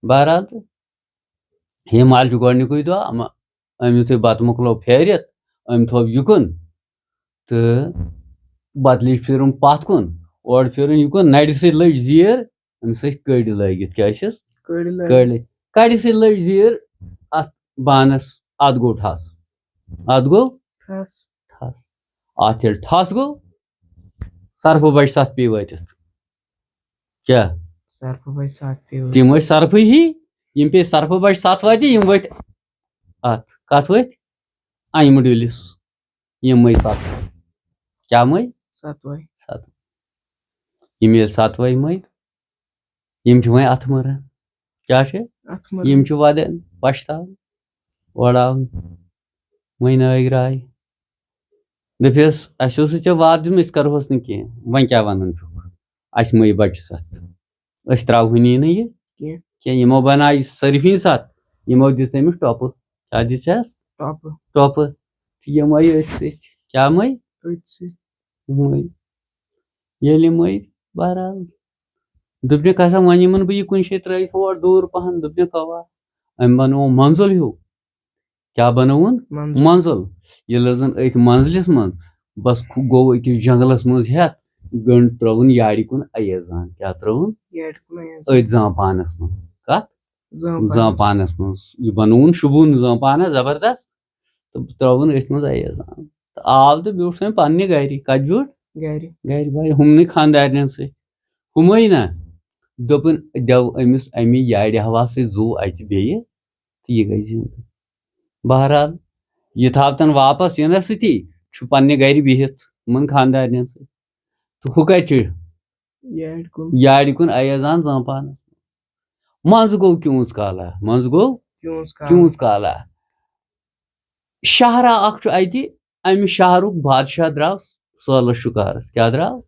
[SPEAKER 2] بہرحال تہٕ ہے مالہِ چھُ گۄڈنیُکُے دۄہ أمۍ یُتھُے بَتہٕ مۄکلو پھیرِتھ أمۍ تھوٚو یُکُن تہٕ بَدلٕچ پھِرُن پَتھ کُن اورٕ پھِرُن یُکُن نَرِ سۭتۍ لٔج زیٖر أمِس ٲسۍ کٔڑۍ لٲگِتھ کیٛاہ ٲسِس کٔڑۍ کَڑِ سۭتۍ لٔج زیٖر اَتھ بانَس اَتھ گوٚو ٹھَس ٹھَس اَتھ ییٚلہِ ٹھَس گوٚو سرپھٕ بَچہِ 7 پیٚیہِ وٲتِتھ کیٛاہ تِم ٲسۍ سرپھٕے ہی یِم پیٚیہِ سرپھٕ بَچہِ 7 وَتہِ یِم ؤتھۍ اَتھ کَتھ ؤتھۍ اَنٛجمہٕ ڈُلِس یِم مٔے 7 کیٛاہ مٔے 7 یِم ییٚلہِ 7 مٔے یِم چھِ وۄنۍ اَتھٕ مَران کیٛاہ چھِ یِم چھِ وَدان پَشتاوان وۄڑاوان وۄنۍ نٲگراے دٔپِہَس اَسہِ اوسُے ژےٚ وعدٕ دیُتمُت أسۍ کَرٕہوس نہٕ کینٛہہ وۄنۍ کیٛاہ وَنان چھُکھ اَسہِ مٔے بَچہِ 7 أسۍ ترٛاوہٲنی نہٕ یہِ کینٛہہ یِمو بَنایہِ صرفی 7 یِمو دِژ أمِس ٹۄپہٕ کیٛاہ دِژٮ۪س ٹۄپہٕ تہٕ یہِ مٔے أتھۍ سۭتۍ کیٛاہ مٔے ییٚلہِ یہِ مٔے بہرحال دوٚپنَکھ ہسا وۄنۍ یِمن بہٕ یہِ کُنہِ جایہِ ترٛٲیِتھ اور دوٗر پَہن دوٚپنَکھ اَوا أمۍ بَنوو مَنزُل ہیوٗ کیٛاہ بَنووُن مَنزُل ییٚلہِ زَن أتھۍ مَنزلِس منٛز بَس گوٚو أکِس جنٛگلَس منٛز ہٮ۪تھ گٔنٛڈ ترٛٲوٕن یارِ کُن اَیٲزان کیٛاہ ترٛٲوٕن أتھۍ زٲمپانَس منٛز کَتھ زٲمپانَس منٛز یہِ بَنووُن شوٗبوُن زٲمپانَس زَبردست تہٕ ترٛٲوٕن أتھۍ منٛز اَیٲزان تہٕ آو تہٕ بیوٗٹھ وۄنۍ پَننہِ گرِ کَتہِ بیوٗٹھ گرِ بَے ہُمنٕے خاندارنٮ۪ن سۭتۍ ہُمَے نہ دوٚپُن دٮ۪و أمِس اَمہِ یارِ ہوا سۭتۍ زُو اَژِ بیٚیہِ تہٕ یہِ گٔے زِندٕ بہرحال یہِ تھاوتَن واپَس یِنَس سۭتی چھُ پَننہِ گرِ بِہِتھ یِمن خاندارنٮ۪ن سۭتۍ تہٕ ہُہ کَتہِ چھُ یارِ کُن اَیٲزان زٲمپانَس منٛزٕ گوٚو کیوٗنٛژ کالا شہرا اکھ چھُ اَتہِ اَمہِ شہرُک بادشاہ درٛاو سٲلَس شُکارَس کیٛاہ درٛاو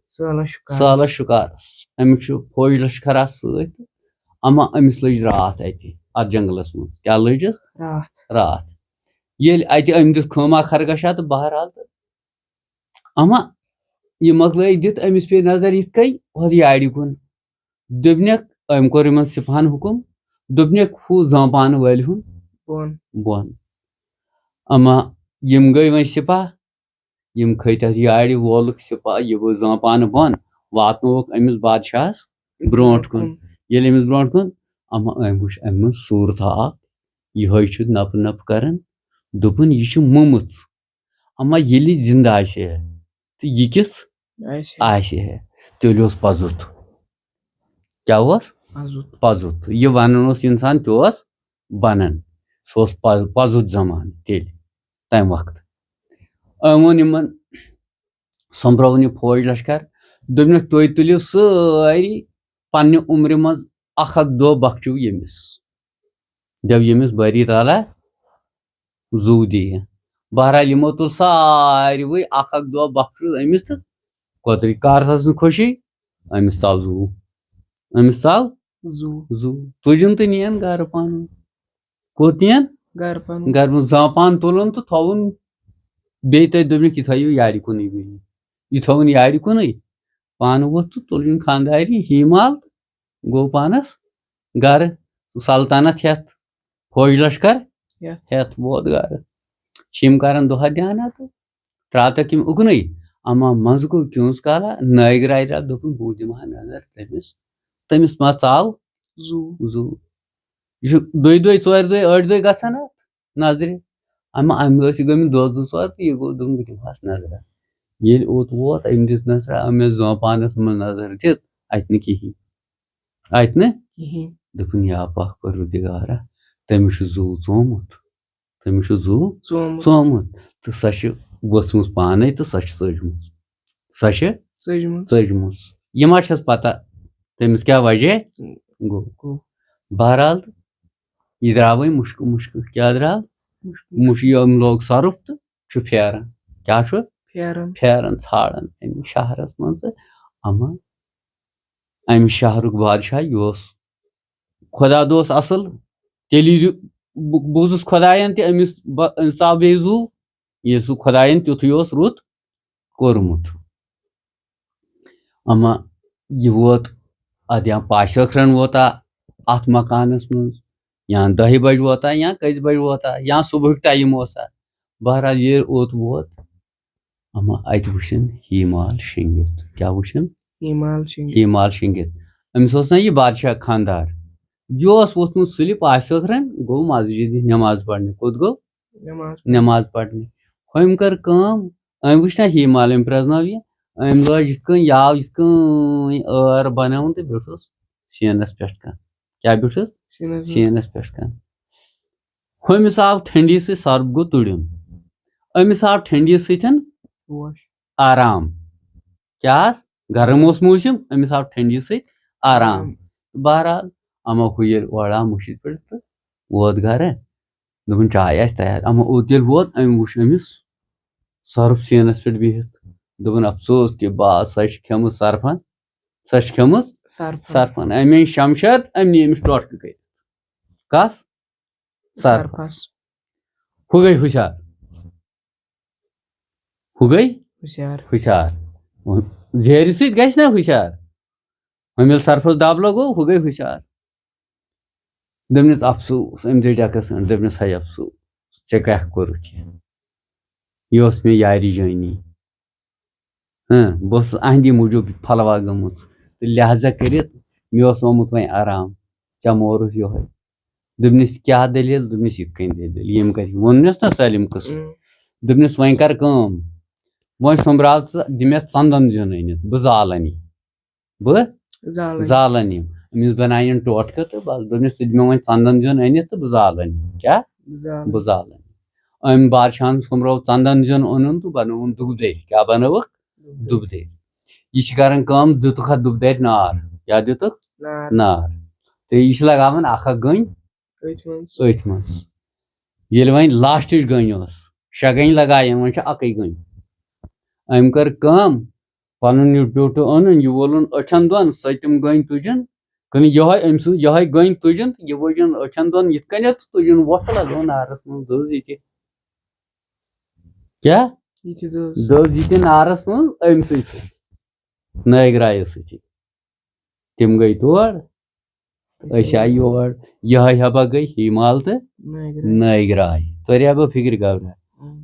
[SPEAKER 2] سٲلَس شُکارَس أمِس چھُ فوج لشکرا سۭتۍ أمِس لٔج راتھ اَتہِ اَتھ جنٛگلَس منٛز کیٛاہ لٔجِس راتھ ییٚلہِ اَتہِ أمۍ دیُت خٲما خرگشا تہٕ بہرحال تہٕ یہِ مۄکلٲیِکھ دِتھ أمِس پیٚیہِ نظر یِتھ کٔنۍ ہۄتھ یارِ کُن دوٚپنَکھ أمۍ کوٚر یِمن سِپاہن حُکُم دوٚپنَکھ ہُہ زٲمپانہٕ وٲلۍ ہُن بۄن یِم گٔے وۄنۍ سِپاہ یِم کھٔتۍ اَتھ یارِ وولُکھ سِپاہ یہِ ؤژھ زٲمپانہٕ بۄن واتنووُکھ أمِس بادشاہَس برونٛٹھ کُن ییٚلہِ أمِس برونٛٹھ کُن أمۍ وٕچھ اَمہِ منٛز صوٗرتھا اکھ یِہوے چھُ نَپہٕ نَپہٕ کران دوٚپُن یہِ چھُ مُمٕژ ییٚلہِ یہِ زِندٕ آسہِ ہے تہٕ یہِ کِژھ آسہِ ہے تیٚلہِ اوس پَزُت کیٛاہ اوس پَزُت یہِ وَنان اوس اِنسان تہِ اوس بَنان سُہ اوس پَزُت زمانہٕ تیٚلہِ تَمہِ وقتہٕ أمۍ ووٚن یِمن سوٚمبرٲوُن یہِ فوج لشکر دوٚپنَکھ تُہۍ تُلِو سٲری پننہِ عُمرِ منٛز اکھ دۄہ بخچِو ییٚمِس دَپ ییٚمِس بٲری تعالیٰ زُو دِیہِ بہرحال یِمو تُل ساروٕے اکھ دۄہ بخچوٗ أمِس تہٕ کوترِ کارَس نہٕ خوشی أمِس ژاو زُو تُجُن تہٕ نِیَن گرٕ پَنُن کوٚت نِیَن گرٕ پَنُن زٲمپان تُلُن تہٕ تھووُن بیٚیہِ تَتہِ دوٚپنَکھ یہِ تھٲیِو یارِ کُنٕے بیٚیہِ یہِ تھووُن یارِ کُنٕے پانہٕ ووٚتھ تہٕ تُلٕنۍ خاندارنہِ ہی مال تہٕ گوٚو پانَس گرٕ سلطنت ہٮ۪تھ فوج لشکر ہٮ۪تھ ووت گرٕ چھِ یِم کران دۄہا دیانا تہٕ ترٛاوتکھ یِم اُکنُے منٛزٕ گوٚو کیوٗنٛژ کالا نٲگراے درٛاو دوٚپُن بہٕ دِمہٕ ہا نظر تٔمِس ما ژاو زُو یہِ چھُ 2 دۄہ 4 دۄہ 8 دۄہ گژھان اَتھ نظرِ اَمہِ ٲسۍ یہِ گٔمٕتۍ 2 2 ژور تہٕ یہِ گوٚو دوٚپُن بہٕ دِمہٕ ہس نظرا ییٚلہِ اوٚت ووت أمۍ دِژ نظرا أمۍ ٲس زٲمپانَس منٛز نظر دِژ اَتہِ نہٕ کِہینۍ دوٚپُن یا پاک پروردِگارا تٔمِس چھُ زُو ژومُت تہٕ سۄ چھِ ؤژھمٕژ پانے تہٕ سۄ چھِ ژٔجمٕژ یہِ ما چھَس پتہ تٔمِس کیٛاہ وجہ گوٚو بہرحال یہِ درٛاو وۄنۍ مُشکہٕ مُشکہٕ کیٛاہ درٛاو یِم لوگ سرُف تہٕ چھُ پھیران کیٛاہ چھُ پھیران ژھانڈان اَمہِ شہرس منٛز تہٕ اما اَمہِ شہرُک بادشاہ یہِ اوس خۄدا دوس اَصٕل تیٚلہِ بوٗزُس خۄداین تہِ أمِس ژاو بیٚیہِ زوٗ یہِ سُہ خۄداین تیُتھُے اوس رُت کوٚرمُت اما یہِ ووت اَدٕ یا پاشہِ ٲخرن ووتا اَتھ مکانس منٛز یا 10 بجہِ ووتا یا کٔژِ بجہِ ووتا یا صبحُک ٹایم اوسا بہرحال ییٚلہِ اوٚت ووت اما اَتہِ وٕچھن ہیٖمال شیٚنگِتھ کیٛاہ وٕچھن ہیٖمال شیٚنگِتھ أمِس اوس نہ یہِ بادشاہ خانٛدار یہِ اوس ووٚتھمُت سُلہِ پاشہِ ٲخرن گوٚو مسجِدِ نٮ۪ماز پرنہِ کوٚت گوٚو نٮ۪ماز پرنہِ ہُمۍ کٔر کٲم أمۍ وٕچھ نہ ہیٖمال أمۍ پرٛزنٲو یہِ أمۍ لٲج یِتھ کٔنۍ یاو یِتھ کٔنۍ ٲر بنٲوٕن تہٕ بیوٗٹھُس شیٖنس پٮ۪ٹھ کَن کیٛاہ بیوٗٹھُس شیٖنس پٮ۪ٹھ کَن ہُمِس آو ٹھنڈی سۭتۍ سرُپھ گوٚو تُرِیُن أمِس آو ٹھنڈی سۭتۍ آرام کیٛاہ حظ گرم اوس موسِم أمِس آو ٹھنڈی سۭتۍ آرام بہرحال اما ہُہ ییٚلہِ اورٕ آو مُشِتھ پٮ۪ٹھ تہٕ ووت گرٕ دوٚپُن چاے آسہِ تیار اما اوٚت ییٚلہِ ووت أمۍ وٕچھ أمِس سرُپھ شیٖنس پٮ۪ٹھ بِہِتھ دوٚپُن افسوس کہِ بس سۄ چھِ کھٔمٕژ سرفن أمۍ أنۍ شمشد أمۍ نی أمِس ٹوٹھہٕ کٔرِتھ کس سرفس ہُہ گٔے ہُشار جیرِ سۭتۍ گژھِ نا ہُشار وۄنۍ ییٚلہِ سرفس دب لگوو ہُہ گٔے ہُشار دوٚپنس افسوس أمۍ دِژ ڈیکس أنٛڈ دوٚپنس ہے افسوس ژےٚ کیٛاہ کوٚرُتھ یہِ اوس مےٚ یارِ جٲنی بہٕ اوسُس أہنٛدِ موٗجوٗب پھلوا گٔمٕژ تہٕ لہٰذا کٔرِتھ مےٚ اوس آمُت وۄنۍ آرام ژےٚ مورُتھ یِہوے دوٚپنس کیٛاہ دٔلیٖل دوٚپنس یِتھ کٔنۍ دٔلیٖل ییٚمہِ کَتھِ ووٚننس نا سٲلِم قٕصہٕ دوٚپنس وۄنۍ کر کٲم وۄنۍ سوٚمبراو ژٕ دِ مےٚ ژندن زیُن أنِتھ بہٕ زالن یہِ أمِس بناین ٹوٹھہٕ تہٕ بس دوٚپنس ژٕ دِ مےٚ وۄنۍ ژندن زیُن أنِتھ تہٕ بہٕ زالن یہِ کیٛاہ بہٕ زالن أمۍ بادشاہن سوٚمبرو ژندن زیُن اوٚنُن تہٕ بنووُن دُبہٕ دٔرۍ کیٛاہ بنٲوٕکھ دُبہٕ دٔرۍ یہِ چھِ کران کٲم دِتُکھ اتھ دُبہٕ دَرِ نار کیٛاہ دِتُکھ نار تہٕ یہِ چھِ لگاوان اکھ گٔنۍ أتھۍ منٛز ییٚلہِ وۄنۍ لاسٹٕچ گٔنۍ ٲس 6 گٔنۍ لگایَن وۄنۍ چھِ اَکٕے گٔنۍ أمۍ کٔر کٲم پنُن یہِ بیوٗٹھٕ اوٚنُن یہِ وولُن أچھن دۄن سۄ تِم گٔنۍ تُجِن کٕنہٕ یِہوے أمۍ سٕنٛز یِہوے گٔنۍ تُجِن تہٕ یہِ ؤجِن أچھن دۄن یِتھ کٔنٮ۪تھ تُجِن وۄٹھ لگٲو نارس منٛز دٔز یِتہِ کیٛاہ دٔز یِتہِ نارس منٛز أمۍ سٕے نٲگرایہِ سۭتی تِم گٔے تور أسۍ آیہِ یور یِہوے ہیبا گٔے ہیٖمال تہٕ نٲگراے توریٛا فِکرِ گبرا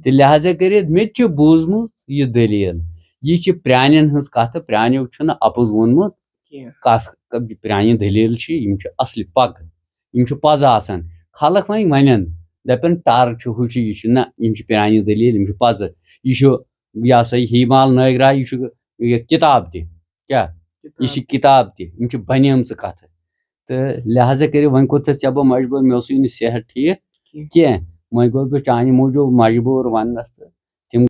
[SPEAKER 2] تہٕ لہٰذا کٔرِتھ مےٚ تہِ چھُ بوٗزمُت یہِ دٔلیٖل یہِ چھِ پرٛانٮ۪ن ہٕنٛز کتھٕ پرٛانیو چھُنہٕ اَپُز ووٚنمُت کتھ پرٛانہِ دٔلیٖل چھِ یِم چھِ اصلہِ پکہٕ یِم چھِ پزٕ آسان خلق وۄنۍ ونن دپن ٹر چھُ ہُہ چھُ یہِ چھُ نہ یِم چھِ پرٛانہِ دٔلیٖل یِم چھِ پزٕ یہِ چھُ یہِ ہسا یہِ ہیٖمال نٲگراے یہِ چھُ یہِ کِتاب تہِ کیٛاہ یہِ چھِ کِتاب تہِ یِم چھِ بنیمژٕ کتھٕ تہٕ لہٰذا کٔرِتھ وۄنۍ کوٚرتھس ژےٚ بہٕ مجبوٗر مےٚ اوسُے نہٕ صحت ٹھیٖک کینٛہہ وۄنۍ گوٚوس بہٕ چانہِ موٗجوٗب مجبوٗر وننس تہٕ